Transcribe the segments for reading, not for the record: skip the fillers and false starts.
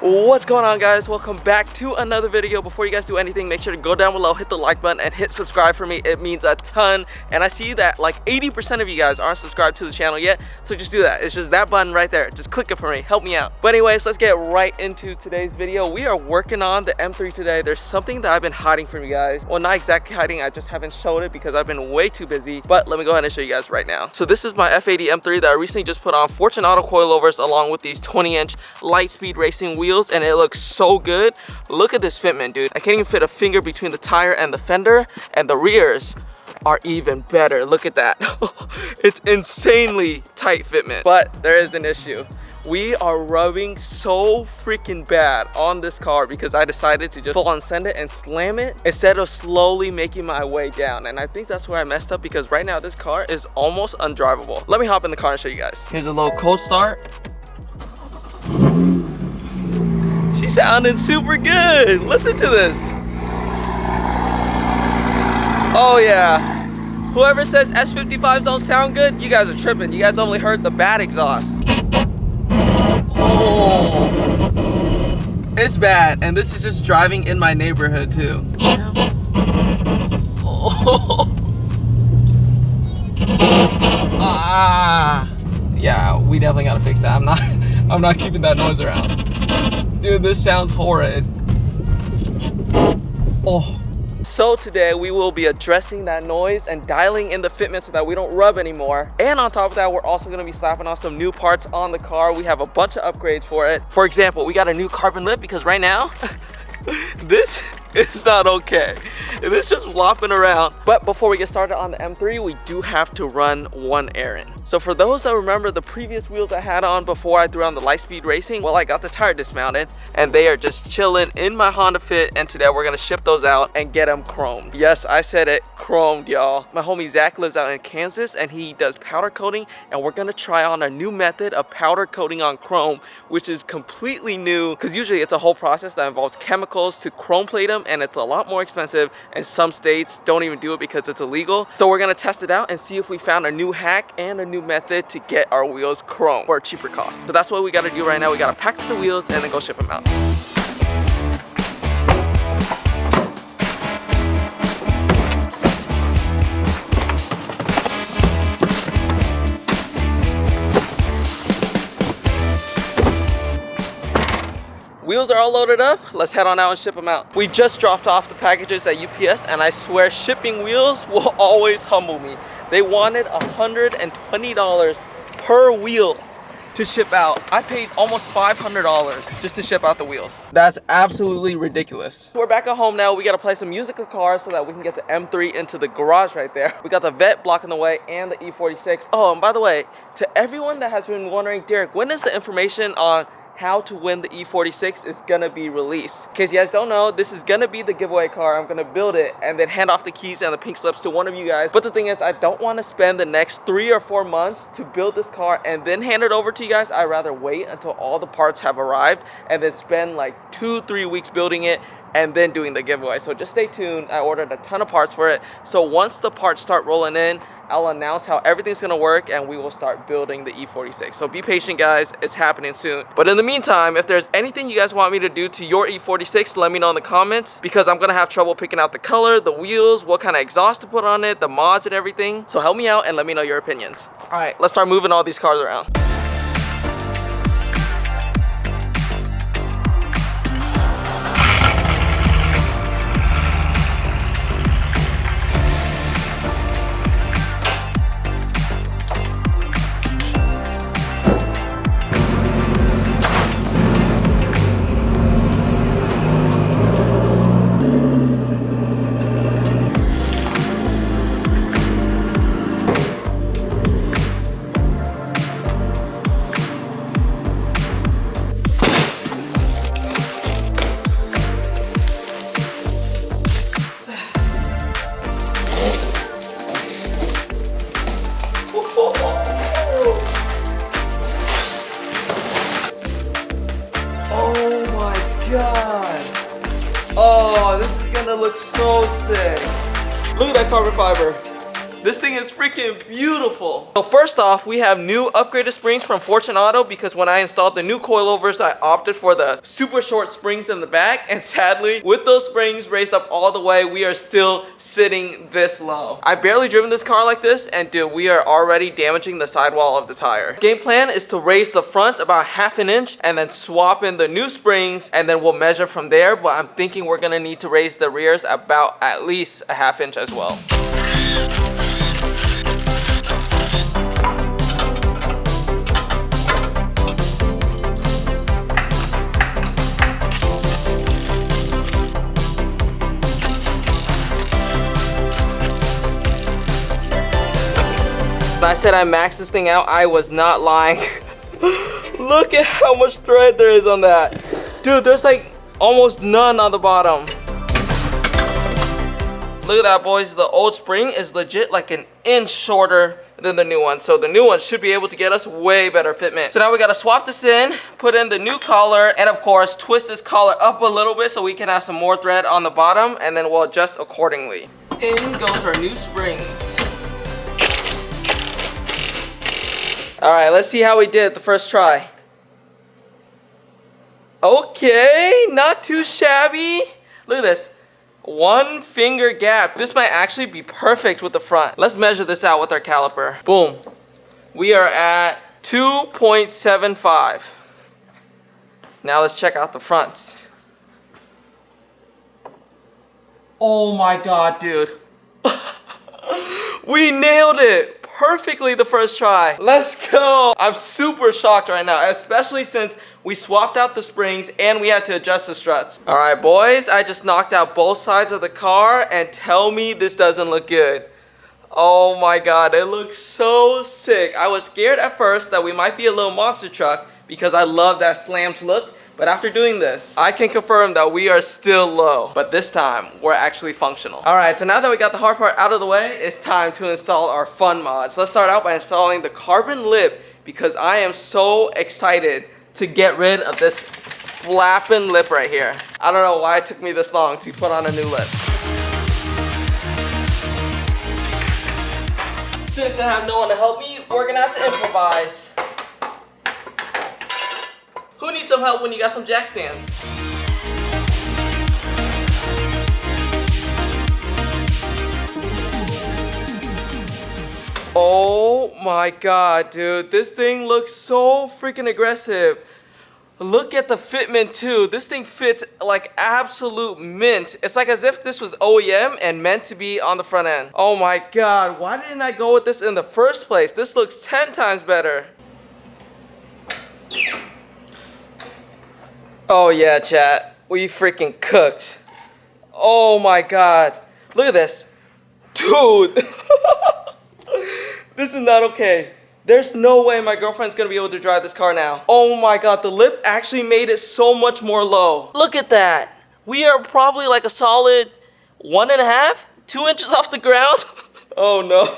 What's going on, guys? Welcome back to another video. Before you guys do anything, make sure to go down below, hit the like button and hit subscribe for me. It means a ton, and I see that like 80% of you guys aren't subscribed to the channel yet, so just do that. It's just that button right there. Just click it for me, help me out. But anyways, let's get right into today's video. We are working on the M3 today. There's something that I've been hiding from you guys. Well, not exactly hiding, I just haven't showed it because I've been way too busy, but let me go ahead and show you guys right now. So this is my F80 M3 that I recently just put on Fortune Auto coilovers along with these 20-inch light speed racing wheels, and it looks so good. Look at this fitment, dude. I can't even fit a finger between the tire and the fender, and the rears are even better. Look at that. It's insanely tight fitment, but there is an issue. We are rubbing so freaking bad on this car because I decided to just full on send it and slam it instead of slowly making my way down. And I think that's where I messed up because right now this car is almost undrivable. Let me hop in the car and show you guys. Here's a little cold start. She's sounding super good. Listen to this. Oh yeah. Whoever says S55s don't sound good, you guys are tripping. You guys only heard the bad exhaust. Oh, it's bad, and this is just driving in my neighborhood too. Oh. Ah. Yeah, we definitely gotta fix that. I'm not keeping that noise around. Dude, this sounds horrid. Oh. So today we will be addressing that noise and dialing in the fitment so that we don't rub anymore. And on top of that, we're also gonna be slapping on some new parts on the car. We have a bunch of upgrades for it. For example, we got a new carbon lip because right now, this is not okay. It's just flopping around. But before we get started on the M3, we do have to run one errand. So for those that remember the previous wheels I had on before I threw on the light speed racing, well, I got the tire dismounted and they are just chilling in my Honda Fit, and today we're gonna ship those out and get them chromed. Yes, I said it, chromed, y'all. My homie Zach lives out in Kansas and he does powder coating, and we're gonna try on a new method of powder coating on chrome, which is completely new because usually it's a whole process that involves chemicals to chrome plate them, and it's a lot more expensive, and some states don't even do it because it's illegal. So we're gonna test it out and see if we found a new hack and a new method to get our wheels chrome for a cheaper cost. So that's what we gotta do right now. We gotta pack up the wheels and then go ship them out. Wheels are all loaded up. Let's head on out and ship them out. We just dropped off the packages at UPS, and I swear shipping wheels will always humble me. They wanted $120 per wheel to ship out. I paid almost $500 just to ship out the wheels. That's absolutely ridiculous. We're back at home now. We gotta play some musical cars so that we can get the M3 into the garage right there. We got the Vet blocking the way and the E46. Oh, and by the way, to everyone that has been wondering, Derek, when is the information on how to win the E46 is gonna be released? In case you guys don't know, this is gonna be the giveaway car. I'm gonna build it and then hand off the keys and the pink slips to one of you guys. But the thing is, I don't want to spend the next 3 or 4 months to build this car and then hand it over to you guys. I'd rather wait until all the parts have arrived and then spend like 2-3 weeks building it and then doing the giveaway. So just stay tuned. I ordered a ton of parts for it. So once the parts start rolling in, I'll announce how everything's gonna work and we will start building the E46. So be patient, guys, it's happening soon. But in the meantime, if there's anything you guys want me to do to your E46, let me know in the comments, because I'm gonna have trouble picking out the color, the wheels, what kind of exhaust to put on it, the mods and everything. So help me out and let me know your opinions. All right, let's start moving all these cars around. God. Oh, this is gonna look so sick. Look at that carbon fiber. This thing is freaking beautiful. So first off, we have new upgraded springs from Fortune Auto because when I installed the new coilovers, I opted for the super short springs in the back. And sadly, with those springs raised up all the way, we are still sitting this low. I've barely driven this car like this, and dude, we are already damaging the sidewall of the tire. Game plan is to raise the fronts about ½ an inch and then swap in the new springs, and then we'll measure from there. But I'm thinking we're gonna need to raise the rears about at least a ½ inch as well. When I said I maxed this thing out, I was not lying. Look at how much thread there is on that. Dude, there's like almost none on the bottom. Look at that, boys. The old spring is legit like an inch shorter than the new one. So the new one should be able to get us way better fitment. So now we gotta swap this in, put in the new collar, and of course, twist this collar up a little bit so we can have some more thread on the bottom, and then we'll adjust accordingly. In goes our new springs. All right, let's see how we did the first try. Okay, not too shabby. Look at this. 1 finger gap. This might actually be perfect with the front. Let's measure this out with our caliper. Boom. We are at 2.75. Now let's check out the front. Oh my God, dude. We nailed it perfectly the first try. Let's go. I'm super shocked right now, especially since we swapped out the springs and we had to adjust the struts. All right, boys, I just knocked out both sides of the car, and tell me this doesn't look good. Oh my God, it looks so sick. I was scared at first that we might be a little monster truck because I love that slammed look. But after doing this, I can confirm that we are still low. But this time, we're actually functional. All right, so now that we got the hard part out of the way, it's time to install our fun mods. Let's start out by installing the carbon lip because I am so excited to get rid of this flapping lip right here. I don't know why it took me this long to put on a new lip. Since I have no one to help me, we're gonna have to improvise. Who needs some help when you got some jack stands? Oh my God, dude. This thing looks so freaking aggressive. Look at the fitment too. This thing fits like absolute mint. It's like as if this was OEM and meant to be on the front end. Oh my God, why didn't I go with this in the first place? This looks 10 times better. Oh yeah, chat. We freaking cooked. Oh my God. Look at this. Dude. This is not okay. There's no way my girlfriend's gonna be able to drive this car now. Oh my God, the lip actually made it so much more low. Look at that. We are probably like a solid 1.5, 2 inches off the ground. Oh no.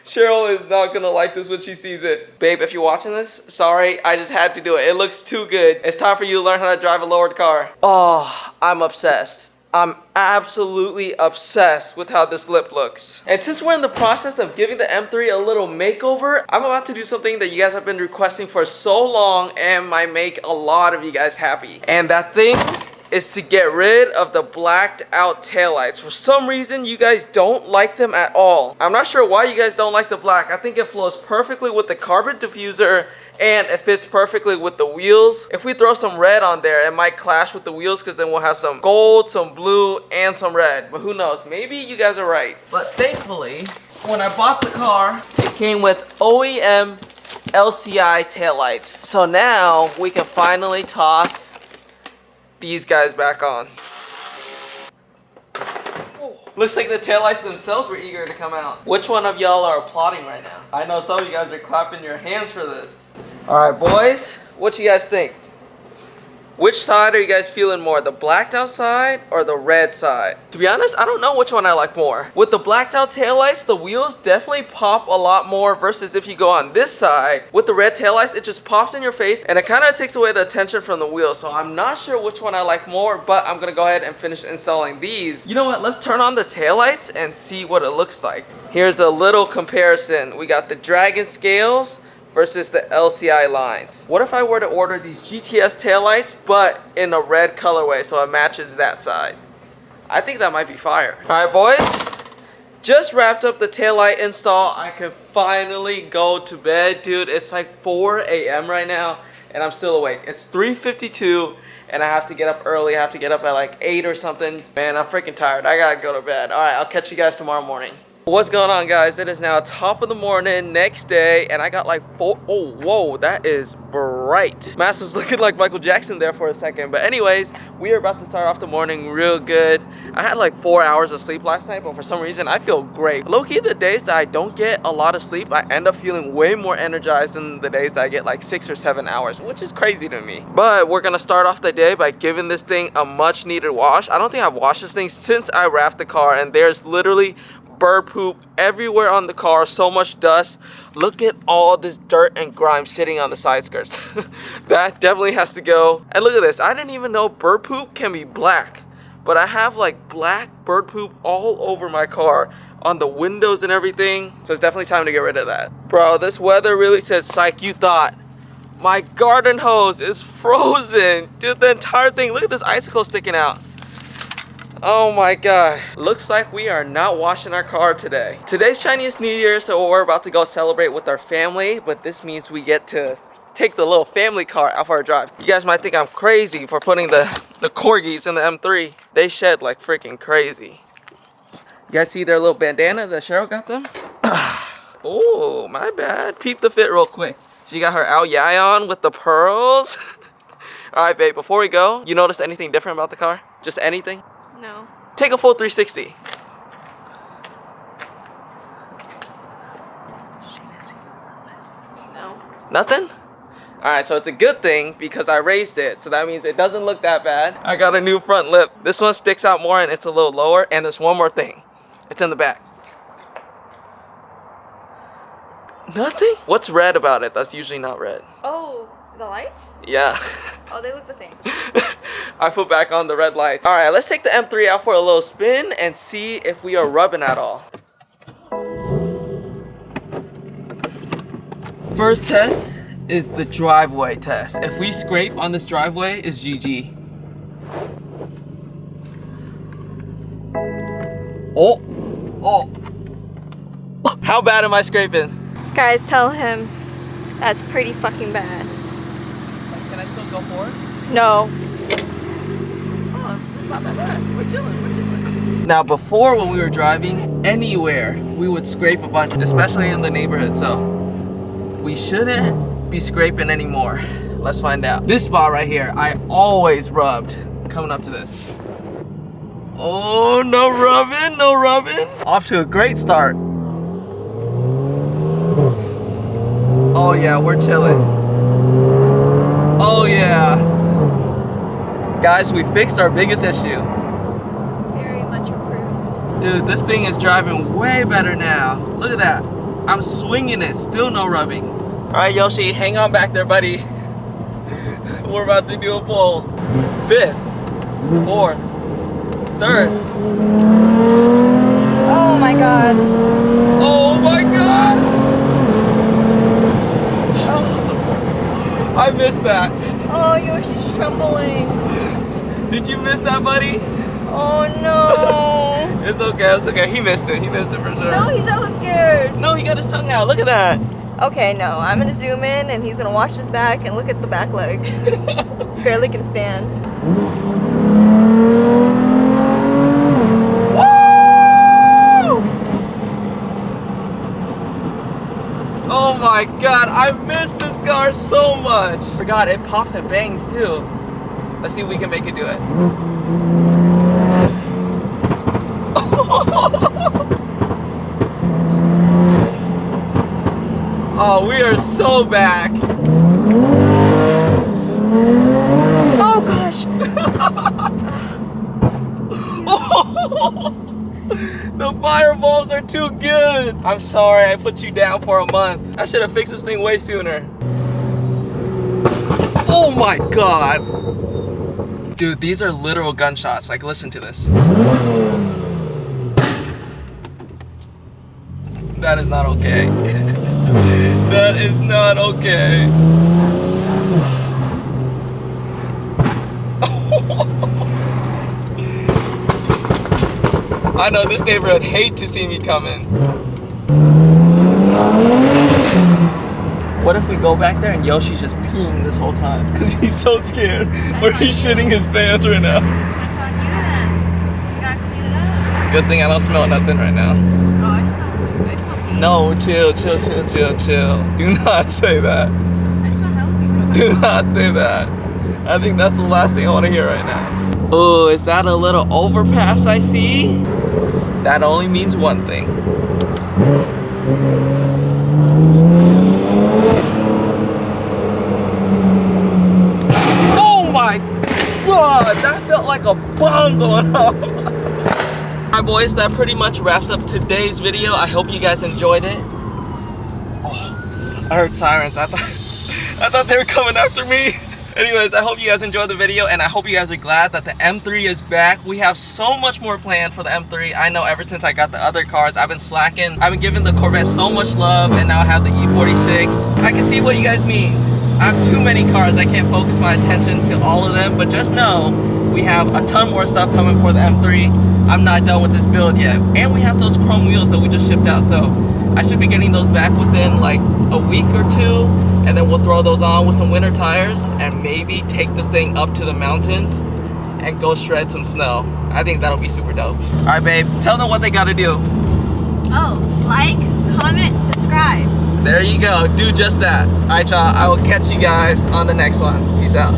Cheryl is not gonna like this when she sees it. Babe, if you're watching this, sorry, I just had to do it. It looks too good. It's time for you to learn how to drive a lowered car. Oh, I'm obsessed. I'm absolutely obsessed with how this lip looks. And since we're in the process of giving the M3 a little makeover, I'm about to do something that you guys have been requesting for so long and might make a lot of you guys happy. And that thing is to get rid of the blacked out taillights. For some reason, you guys don't like them at all. I'm not sure why you guys don't like the black. I think it flows perfectly with the carbon diffuser and it fits perfectly with the wheels. If we throw some red on there, it might clash with the wheels because then we'll have some gold, some blue, and some red. But who knows? Maybe you guys are right. But thankfully, when I bought the car, it came with OEM LCI taillights. So now we can finally toss these guys back on. Looks like the taillights themselves were eager to come out. Which one of y'all are applauding right now? I know some of you guys are clapping your hands for this. All right, boys, what you guys think? Which side are you guys feeling more, the blacked out side or the red side? To be honest, I don't know which one I like more. With the blacked out taillights, the wheels definitely pop a lot more versus if you go on this side. With the red taillights, it just pops in your face and it kind of takes away the attention from the wheel. So I'm not sure which one I like more, but I'm gonna go ahead and finish installing these. You know what, let's turn on the taillights and see what it looks like. Here's a little comparison. We got the Dragon scales versus the LCI lines. What if I were to order these GTS taillights but in a red colorway so it matches that side? I think that might be fire. Alright boys, just wrapped up the taillight install. I could finally go to bed. Dude, it's like 4 a.m. right now and I'm still awake. It's 3:52 and I have to get up early. I have to get up at like 8 or something. Man, I'm freaking tired. I gotta go to bed. Alright, I'll catch you guys tomorrow morning. What's going on, guys? It is now top of the morning, next day, and I got like oh, whoa, that is bright. Mass was looking like Michael Jackson there for a second. But anyways, we are about to start off the morning real good. I had like 4 hours of sleep last night, but for some reason, I feel great. Low-key, the days that I don't get a lot of sleep, I end up feeling way more energized than the days that I get like 6 or 7 hours, which is crazy to me. But we're gonna start off the day by giving this thing a much needed wash. I don't think I've washed this thing since I wrapped the car, and there's literally bird poop everywhere on the car, so much dust. Look at all this dirt and grime sitting on the side skirts. That definitely has to go. And look at this, I didn't even know bird poop can be black, but I have like black bird poop all over my car, on the windows and everything. So it's definitely time to get rid of that. Bro, this weather really said, psych, you thought. My garden hose is frozen. Dude, the entire thing, look at this icicle sticking out. Oh my god. Looks like we are not washing our car today. Today's Chinese New Year, so we're about to go celebrate with our family, but this means we get to take the little family car out for a drive. You guys might think I'm crazy for putting the corgis in the M3. They shed like freaking crazy. You guys see their little bandana that Cheryl got them? Oh, my bad. Peep the fit real quick. She got her Ao Yai on with the pearls. Alright babe, before we go, you noticed anything different about the car? Just anything? No. Take a full 360. No. Nothing? Alright, so it's a good thing because I raised it. So that means it doesn't look that bad. I got a new front lip. This one sticks out more and it's a little lower. And there's one more thing. It's in the back. Nothing? What's red about it? That's usually not red. Oh, the lights? Yeah. Oh, they look the same. I put back on the red lights. Alright, let's take the M3 out for a little spin and see if we are rubbing at all. First test is the driveway test. If we scrape on this driveway, it's GG. Oh. Oh. How bad am I scraping? Guys, tell him that's pretty fucking bad. Can I still go forward? No. Oh, it's not that bad. We're chilling, we're chilling. Now, before when we were driving anywhere, we would scrape a bunch, especially in the neighborhood, so we shouldn't be scraping anymore. Let's find out. This spot right here, I always rubbed coming up to this. Oh, no rubbing, no rubbing. Off to a great start. Oh yeah, we're chilling. Oh yeah. Guys, we fixed our biggest issue. Very much improved. Dude, this thing is driving way better now. Look at that. I'm swinging it, still no rubbing. All right, Yoshi, hang on back there, buddy. We're about to do a pull. 5th, 4th, 3rd. Oh my god. Oh my god. I missed that. Oh, Yoshi's trembling. Did you miss that, buddy? Oh no. It's okay, it's okay. He missed it. He missed it for sure. No, he's hella scared. No, he got his tongue out. Look at that. Okay, no, I'm gonna zoom in and he's gonna watch his back and look at the back legs. Barely can stand. Oh my god, I miss this car so much. Forgot it pops and bangs too. Let's see if we can make it do it. Oh, we are so back. Oh god. The fireballs are too good. I'm sorry I put you down for a month. I should have fixed this thing way sooner. Oh my god. Dude, these are literal gunshots. Like, listen to this. That is not okay. That is not okay. I know this neighborhood hate to see me coming. What if we go back there and Yoshi's just peeing this whole time? Because he's so scared. Or he's shitting his pants right now. That's on you then. You gotta clean it up. Good thing I don't smell nothing right now. Oh, I smell pee. No, chill. Do not say that. I smell healthy. Do not say that. I think that's the last thing I want to hear right now. Oh, is that a little overpass I see? That only means one thing. Oh my god, that felt like a bomb going off. Alright boys, that pretty much wraps up today's video. I hope you guys enjoyed it. Oh, I heard sirens. I thought they were coming after me. Anyways, I hope you guys enjoyed the video, and I hope you guys are glad that the M3 is back. We have so much more planned for the M3. I know ever since I got the other cars, I've been slacking. I've been giving the Corvette so much love, and now I have the E46. I can see what you guys mean. I have too many cars. I can't focus my attention to all of them, but just know we have a ton more stuff coming for the M3. I'm not done with this build yet. And we have those chrome wheels that we just shipped out, so I should be getting those back within like a week or two, and then we'll throw those on with some winter tires and maybe take this thing up to the mountains and go shred some snow. I think that'll be super dope. All right, babe, tell them what they gotta do. Oh, like, comment, subscribe. There you go, do just that. All right, y'all, I will catch you guys on the next one. Peace out.